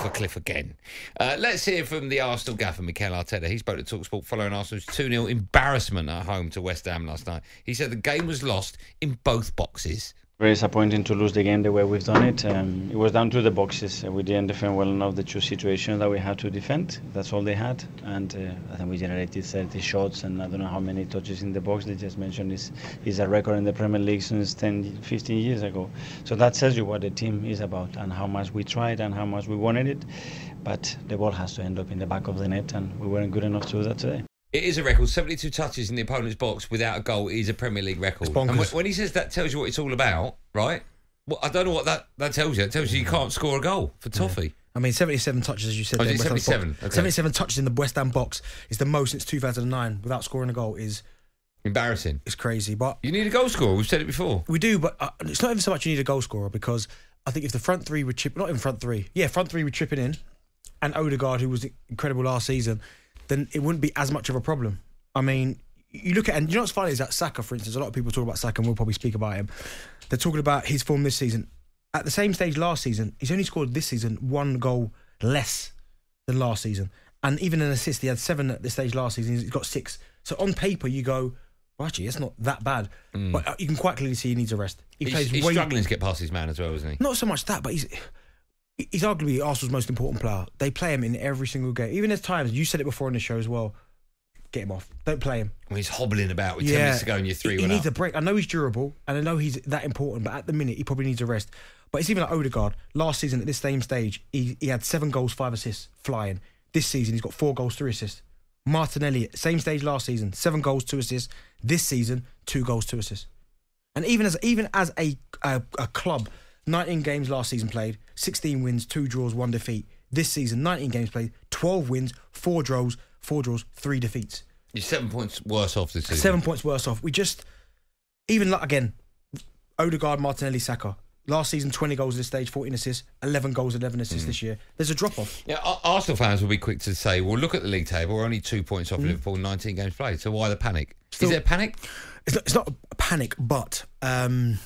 off a cliff again. Let's hear from the Arsenal gaffer, Mikel Arteta. He spoke to talkSPORT following Arsenal's 2-0 embarrassment at home to West Ham last night. He said the game was lost in both boxes. Very disappointing to lose the game the way we've done it. It was down to the boxes. We didn't defend well enough the two situations that we had to defend. That's all they had. And I think we generated 30 shots and I don't know how many touches in the box. They just mentioned is a record in the Premier League since 10, 15 years ago. So that tells you what the team is about and how much we tried and how much we wanted it. But the ball has to end up in the back of the net and we weren't good enough to do that today. It is a record. 72 touches in the opponent's box without a goal is a Premier League record. And when he says that tells you what it's all about, right? Well, I don't know what that tells you. It tells you can't score a goal for Toffee. Yeah. I mean, 77 touches, as you said. 77? Okay. 77 touches in the West Ham box is the most since 2009 without scoring a goal is... embarrassing. It's crazy, but... You need a goal scorer. We've said it before. We do, but it's not even so much you need a goal scorer because I think if the front three were not even front three. Yeah, front three were chipping in and Odegaard, who was incredible last season, then it wouldn't be as much of a problem. I mean, you look at, and you know what's funny is that Saka, for instance, a lot of people talk about Saka and we'll probably speak about him. They're talking about his form this season. At the same stage last season, he's only scored this season 1 goal less than last season. And even an assist, he had 7 at this stage last season, he's got 6. So on paper, you go, well, actually, it's not that bad. But you can quite clearly see he needs a rest. He's struggling to get past his man as well, isn't he? Not so much that, but he's arguably Arsenal's most important player. They play him in every single game. Even there's times, you said it before on the show as well, get him off. Don't play him. Well, he's hobbling about with 10 minutes to go and you're 3-1 up. He needs a break. I know he's durable and I know he's that important, but at the minute, he probably needs a rest. But it's even like Odegaard. Last season, at this same stage, he had 7 goals, 5 assists, flying. This season, he's got 4 goals, 3 assists. Martinelli, same stage last season, 7 goals, 2 assists. This season, 2 goals, 2 assists. And even as a club, 19 games last season played, 16 wins, 2 draws, 1 defeat. This season, 19 games played, 12 wins, 4 draws, 3 defeats. You're 7 points worse off this season. 7 points worse off. We just, even like, again, Odegaard, Martinelli, Saka. Last season, 20 goals at this stage, 14 assists, 11 goals, 11 assists this year. There's a drop-off. Yeah, Arsenal fans will be quick to say, well, look at the league table. We're only 2 points off Liverpool, 19 games played. So why the panic? Is there a panic? It's not a panic, but the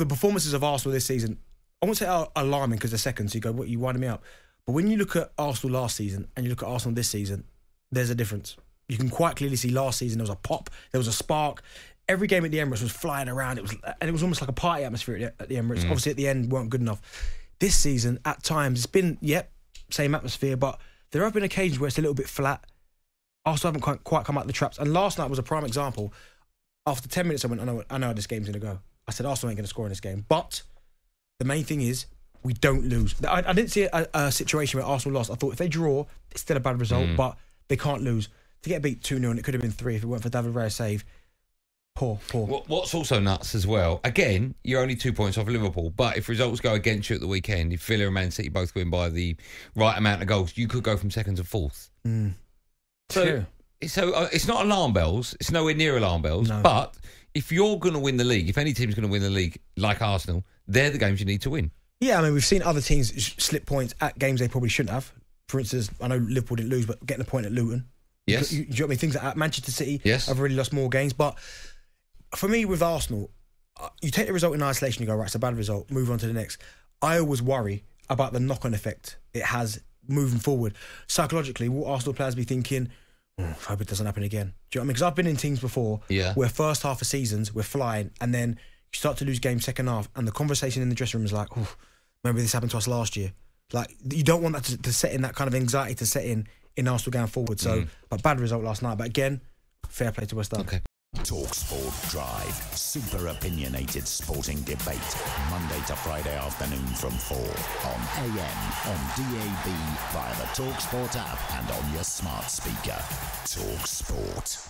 performances of Arsenal this season, I won't say are alarming because they're second, so you go, what, you winding me up. But when you look at Arsenal last season and you look at Arsenal this season, there's a difference. You can quite clearly see last season there was a pop, there was a spark. Every game at the Emirates was flying around. It was almost like a party atmosphere at the Emirates. Obviously, at the end, weren't good enough. This season, at times, it's been, same atmosphere, but there have been occasions where it's a little bit flat. Arsenal haven't quite come out the traps. And last night was a prime example. After 10 minutes, I went, I know how this game's going to go. I said, Arsenal ain't going to score in this game. But the main thing is, we don't lose. I didn't see a situation where Arsenal lost. I thought if they draw, it's still a bad result, but they can't lose. To get beat 2-0, and it could have been 3 if it weren't for David Raya's save. Poor. What's also nuts as well, again, you're only 2 points off Liverpool, but if results go against you at the weekend, if Villa and Man City both win by the right amount of goals, you could go from 2nd to 4th. So it's not alarm bells, it's nowhere near alarm bells, but if you're going to win the league, if any team's going to win the league like Arsenal, they're the games you need to win. Yeah, I mean, we've seen other teams slip points at games they probably shouldn't have. For instance, I know Liverpool didn't lose, but getting a point at Luton. Yes. You know what I mean? Things like that. Manchester City have really lost more games, but for me, with Arsenal, you take the result in isolation, you go, right, it's a bad result, move on to the next. I always worry about the knock-on effect it has moving forward. Psychologically, will Arsenal players be thinking, I hope it doesn't happen again? Do you know what I mean? Because I've been in teams before where first half of seasons, we're flying, and then you start to lose games second half, and the conversation in the dressing room is like, oh, remember this happened to us last year. Like, you don't want that to set in, that kind of anxiety to set in Arsenal going forward. So, but bad result last night. But again, fair play to West Ham. Okay. talkSPORT Drive. Super opinionated sporting debate. Monday to Friday afternoon from 4 on AM, on DAB, via the talkSPORT app and on your smart speaker. talkSPORT.